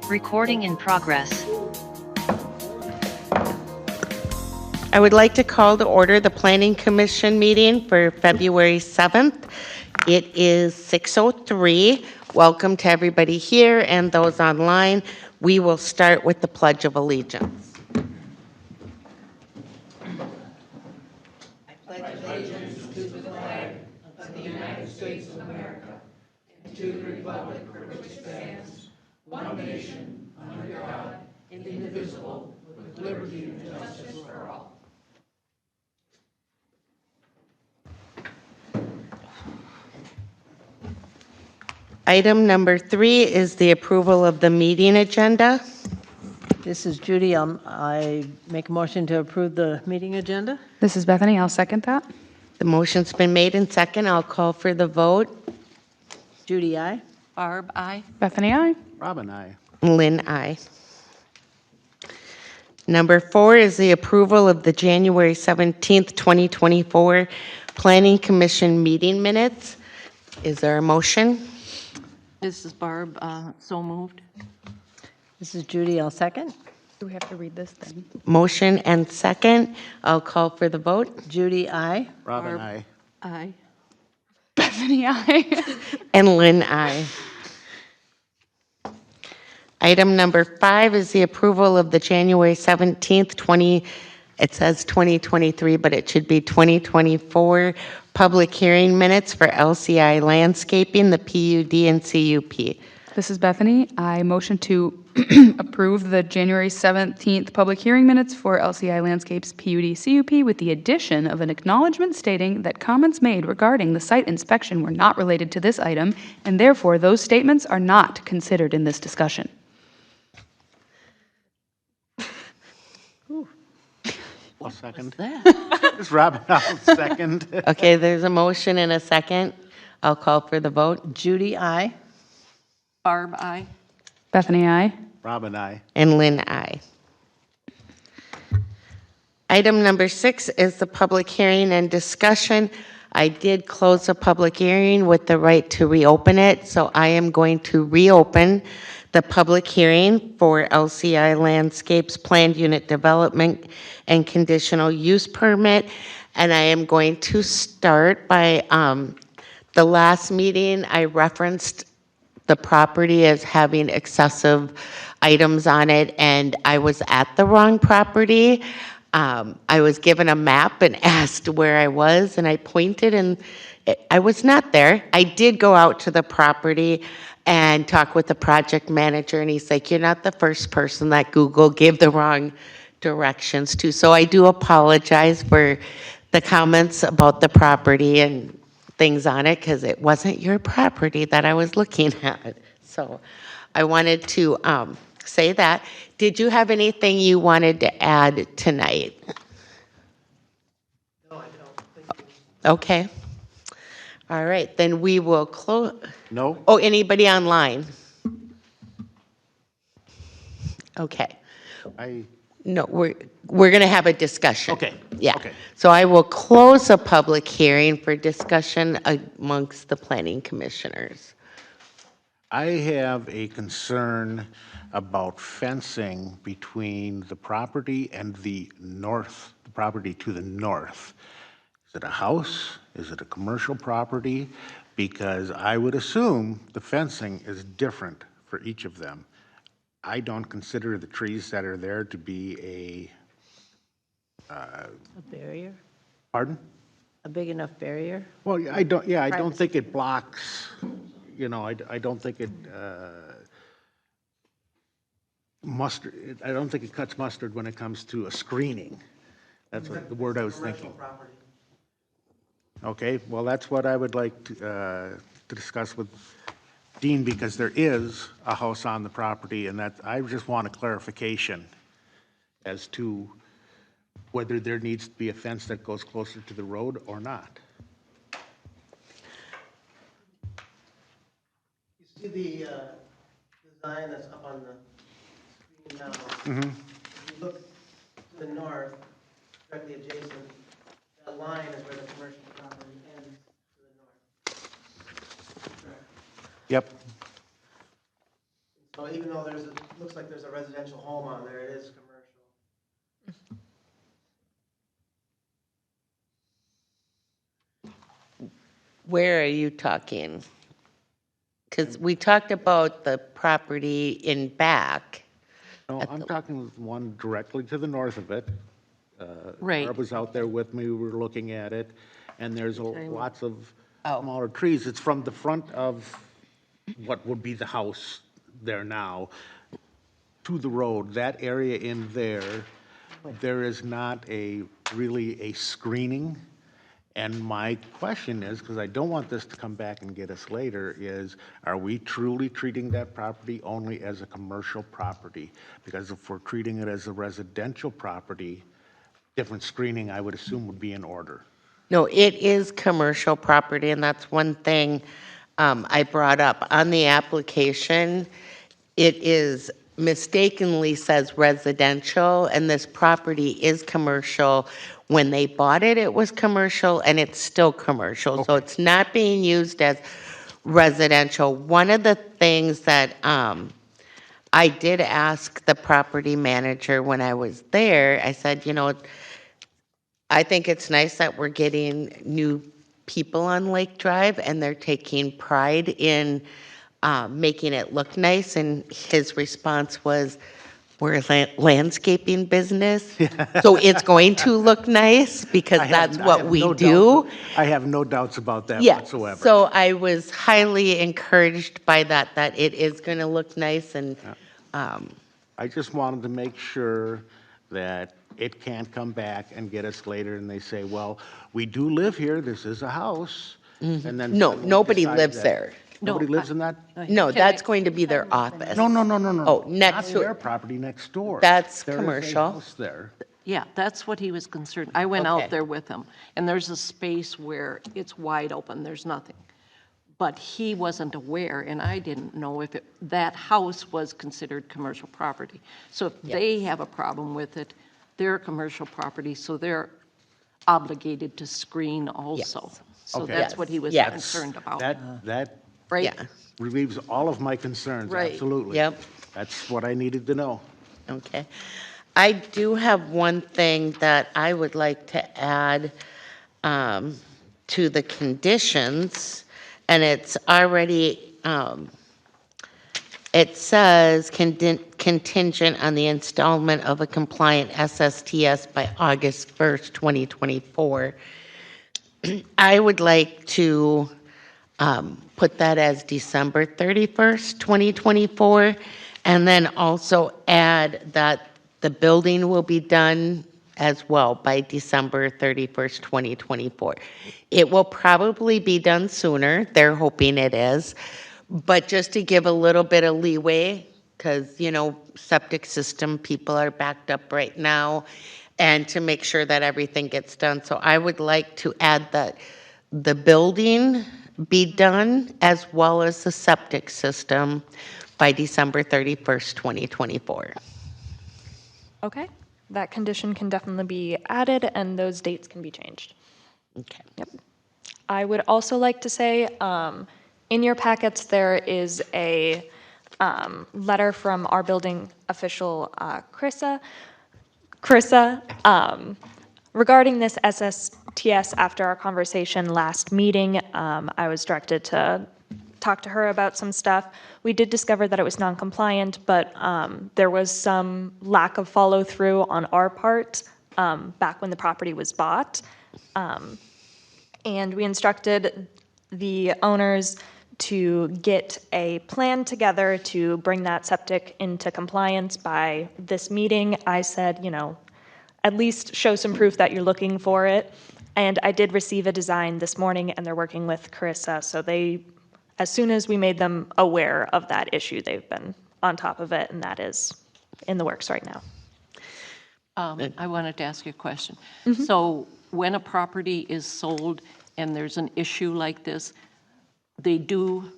Recording in progress. I would like to call to order the Planning Commission meeting for February 7th. It is 6:03. Welcome to everybody here and those online. We will start with the Pledge of Allegiance. Item number 3 is the approval of the meeting agenda. This is Judy. I make a motion to approve the meeting agenda. This is Bethany. I'll second that. The motion's been made and second. I'll call for the vote. Judy, aye. Barb, aye. Bethany, aye. Robin, aye. Lynn, aye. Number 4 is the approval of the January 17th, 2024 Planning Commission meeting minutes. Is there a motion? This is Barb, so moved. This is Judy. I'll second. Do we have to read this then? Motion and second. I'll call for the vote. Judy, aye. Robin, Barb. aye. Aye. Bethany, aye. And Lynn, aye. Item number 5 is the approval of the January 17th, it says 2023, but it should be 2024 public hearing minutes for LCI Landscaping, the PUD and CUP. This is Bethany. I motion to approve the January 17th public hearing minutes for LCI Landscapes PUD CUP with the addition of an acknowledgement stating that comments made regarding the site inspection were not related to this item, and therefore those statements are not considered in this discussion. I'll second. This is Robin, I'll second. Okay, there's a motion and a second. I'll call for the vote. Judy, aye. Barb, aye. Bethany, aye. Robin, aye. And Lynn, aye. Item number 6 is the public hearing and discussion. I did close the public hearing with the right to reopen it, so I am going to reopen the public hearing for LCI Landscapes Planned Unit Development and Conditional Use Permit. And I am going to start by the last meeting I referenced the property as having excessive items on it, and I was at the wrong property. I was given a map and asked where I was, and I pointed, and I was not there. I did go out to the property and talk with the project manager, and he's like, "You're not the first person that Google gave the wrong directions to." So I do apologize for the comments about the property and things on it, because it wasn't your property that I was looking at. So I wanted to say that. Did you have anything you wanted to add tonight? No, I don't. Okay. All right, then we will close. No? Oh, anybody online? Okay. No, we're going to have a discussion. Okay. Yeah. Okay. So I will close a public hearing for discussion amongst the planning commissioners. I have a concern about fencing between the property and the property to the north. Is it a house? Is it a commercial property? Because I would assume the fencing is different for each of them. I don't consider the trees that are there to be A barrier? pardon? A big enough barrier? Well, I don't think it blocks, I don't think it, I don't think it cuts mustard when it comes to a screening. That's the word I was thinking. Okay, well, that's what I would like to discuss with Dean, because there is a house on the property, and that, I just want a clarification as to whether there needs to be a fence that goes closer to the road or not. You see the design that's up on the screen now? Mm-hmm. If you look to the north, directly adjacent, that line is where the commercial property ends to the north. Yep. So even though there's a like there's a residential home on there, it is commercial. Where are you talking? Because we talked about the property in back. No, I'm talking one directly to the north of it. Right. Barb was out there with me, we were looking at it, and there's lots of Oh. smaller trees. It's from the front of what would be the house there now to the road. That area in there, there is not really a screening. And my question is, because I don't want this to come back and get us later, is are we truly treating that property only as a commercial property? Because if we're treating it as a residential property, different screening, I would assume, would be in order. No, it is commercial property, and that's one thing I brought up. On the application, it is mistakenly says residential, and this property is commercial. When they bought it, it was commercial, and it's still commercial. So it's not being used as residential. One of the things that I did ask the property manager when I was there, I said, I think it's nice that we're getting new people on Lake Drive, and they're taking pride in making it look nice. And his response was, we're a landscaping business, so it's going to look nice because that's what we do. I have no doubts about that Yeah, whatsoever. so I was highly encouraged by that it is going to look nice, and I just wanted to make sure that it can't come back and get us later and they say, well, we do live here, this is a house, and then. no, suddenly nobody decide lives that- there. Nobody lives in that? No, that's going to be their office. No. Oh, next Not to their it. property next door. That's There is a commercial. house there. Yeah, that's what he was concerned. I went Okay. out there with him, and there's a space where it's wide open, there's nothing. But he wasn't aware, and I didn't know if that house was considered commercial property. So if they have a problem with it, they're commercial property, so they're obligated to screen also. Yes. So Okay. that's what he was Yes. concerned about, That right? Yeah, relieves all of my concerns, Right. absolutely. Yep. That's what I needed to know. okay. I do have one thing that I would like to add to the conditions, and it's already, it says contingent on the installment of a compliant SSTS by August 1st, 2024. I would like to put that as December 31st, 2024, and then also add that the building will be done as well by December 31st, 2024. It will probably be done sooner, they're hoping it is, but just to give a little bit of leeway, because, septic system people are backed up right now, and to make sure that everything gets done. So I would like to add that the building be done as well as the septic system by December 31st, 2024. Okay, that condition can definitely be added and those dates can be changed. Okay. Yep. I would also like to say, in your packets, there is a letter from our building official, Carissa, regarding this SSTS. After our conversation last meeting, I was directed to talk to her about some stuff. We did discover that it was non-compliant, but there was some lack of follow-through on our part back when the property was bought. And we instructed the owners to get a plan together to bring that septic into compliance by this meeting. I said, at least show some proof that you're looking for it. And I did receive a design this morning, and they're working with Carissa. So as soon as we made them aware of that issue, they've been on top of it, and that is in the works right now. I wanted to ask you a question. So when a property is sold and there's an issue like this, they do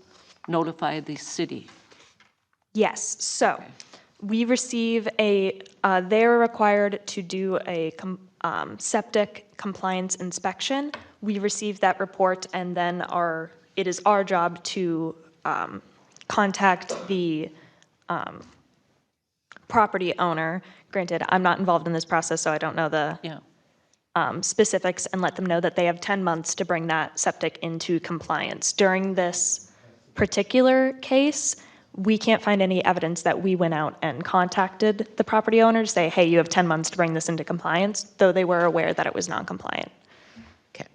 notify the city? Yes, so we receive they're required to do a septic compliance inspection. We receive that report, and then it is our job to contact the property owner, granted, I'm not involved in this process, so I don't know the Yeah. specifics, and let them know that they have 10 months to bring that septic into compliance. During this particular case, we can't find any evidence that we went out and contacted the property owner to say, hey, you have 10 months to bring this into compliance, though they were aware that it was non-compliant. Okay.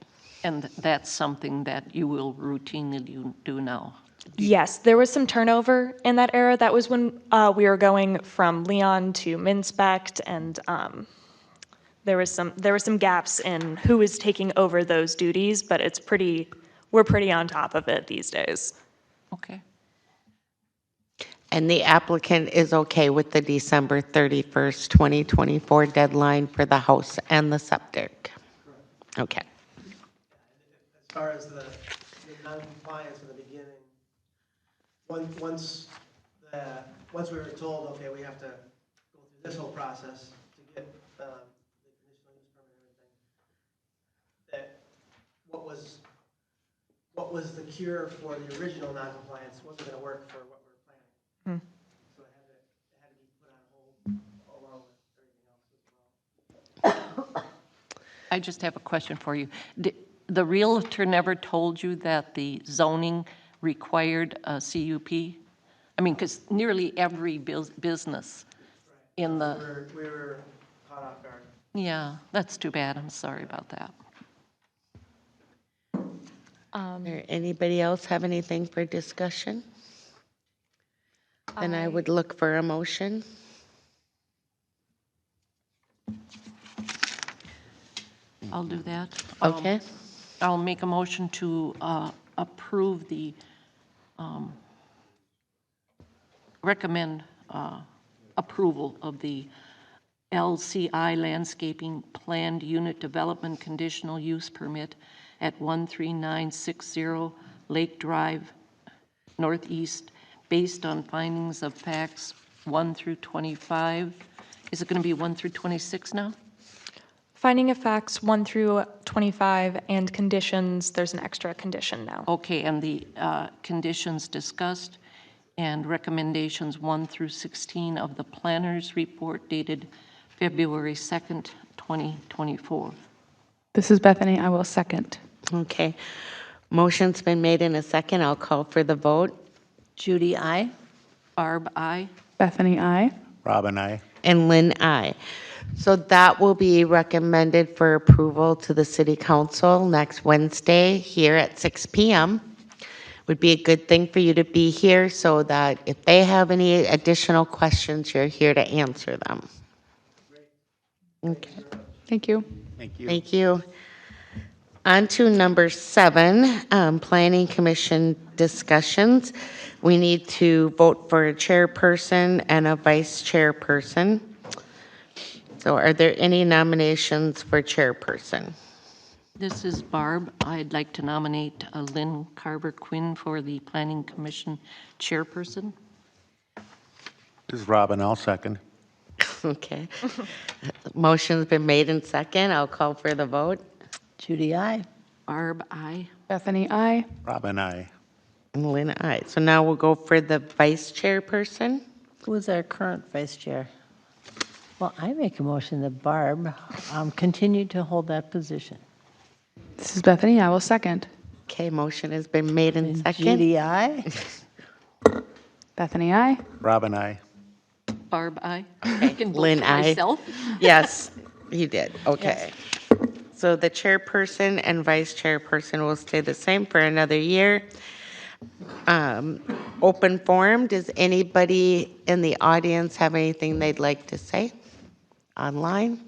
And that's something that you will routinely do now? Yes, there was some turnover in that era. That was when we were going from Leon to Minspect, and there was some gaps in who was taking over those duties, but we're pretty on top of it these days. Okay. And the applicant is okay with the December 31st, 2024 deadline for the house and the septic? Okay. As far as the non-compliance in the beginning, once we were told, okay, we have to go through this whole process to get the conditional use permit and everything, that what was the cure for the original non-compliance wasn't going to work for what we were planning. So it had to be put on hold along with everything else as well. I just have a question for you. The realtor never told you that the zoning required a CUP? I mean, because nearly every business in the, We were caught off guard. yeah, that's too bad. I'm sorry about that. Anybody else have anything for discussion? Then I would look for a motion. I'll do that. Okay. I'll make a motion to approve the, recommend approval of the LCI Landscaping Planned Unit Development Conditional Use Permit at 13960 Lake Drive, Northeast, based on findings of facts 1 through 25. Is it going to be 1 through 26 now? Finding of facts 1 through 25 and conditions, there's an extra condition now. Okay, and the conditions discussed and recommendations 1 through 16 of the planner's report dated February 2nd, 2024. This is Bethany. I will second. Okay. Motion's been made in a second. I'll call for the vote. Judy, aye. Barb, aye. Bethany, I. Robin, I. And Lynn, aye. So that will be recommended for approval to the city council next Wednesday here at 6 p.m. Would be a good thing for you to be here so that if they have any additional questions, you're here to answer them. Okay. Thank you. Thank you. Thank you. On to number 7, Planning Commission discussions. We need to vote for a chairperson and a vice chairperson. So are there any nominations for chairperson? This is Barb. I'd like to nominate Lynn Carver-Quinn for the Planning Commission chairperson. This is Robin, I'll second. Okay. Motion's been made in second. I'll call for the vote. Judy, aye. Barb, aye. Bethany, I. Robin, I. And Lynn, aye. So now we'll go for the vice chairperson. Who is our current vice chair? Well, I make a motion that Barb continue to hold that position. This is Bethany. I will second. Okay, motion has been made in second. Judy, aye. Bethany, I. Robin, I. Barb, aye. I can vote Lynn, for aye. myself. Yes, you did. Okay. So the chairperson and vice chairperson will stay the same for another year. Open forum. Does anybody in the audience have anything they'd like to say online?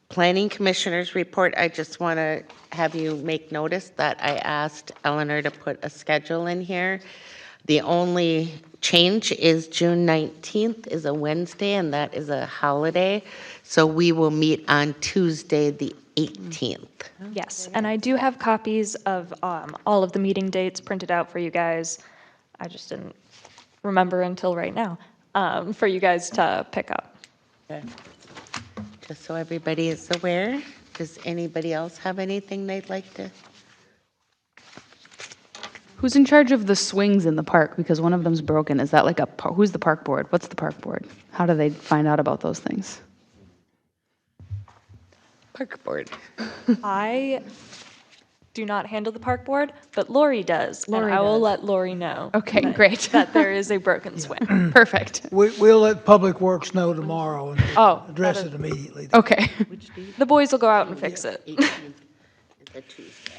Planning Commissioners report. I just want to have you make notice that I asked Eleanor to put a schedule in here. The only change is June 19th is a Wednesday, and that is a holiday. So we will meet on Tuesday, the 18th. Yes, and I do have copies of all of the meeting dates printed out for you guys. I just didn't remember until right now for you guys to pick up. Okay. Just so everybody is aware, does anybody else have anything they'd like to? Who's in charge of the swings in the park? Because one of them's broken. Is that like who's the park board? What's the park board? How do they find out about those things? Park board. I do not handle the park board, but Lori does. Lori and I will does. let Lori know. Okay, that- great. That there is a broken swing. Perfect. We'll let Public Works know tomorrow and Oh, address that it immediately. Okay. The boys will go out and fix it. 18th is a Tuesday.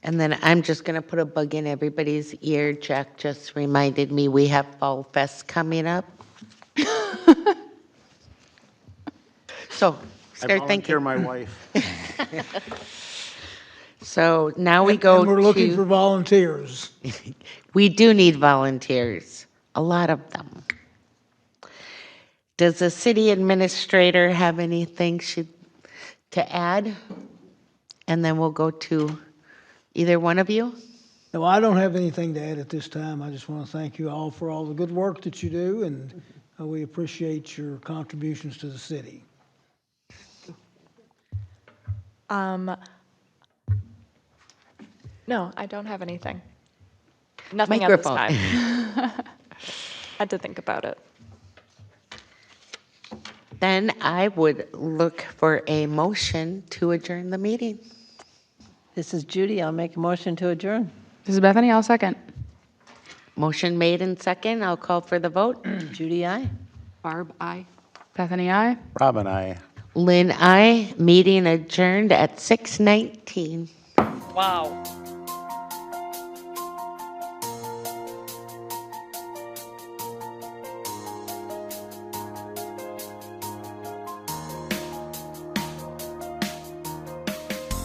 And then I'm just going to put a bug in everybody's ear. Jack just reminded me we have Fall Fest coming up. So I start volunteer thinking. my wife. So now we go And we're looking for to, volunteers. we do need volunteers, a lot of them. Does the city administrator have anything to add? And then we'll go to either one of you. No, I don't have anything to add at this time. I just want to thank you all for all the good work that you do, and we appreciate your contributions to the city. No, I don't have anything. Nothing at this Microphone. time. Had to think about it. Then I would look for a motion to adjourn the meeting. This is Judy. I'll make a motion to adjourn. This is Bethany. I'll second. Motion made and second. I'll call for the vote. Judy, aye. Barb, aye. Bethany, aye. Rob and I. Lynn, I. Meeting adjourned at 6:19. Wow.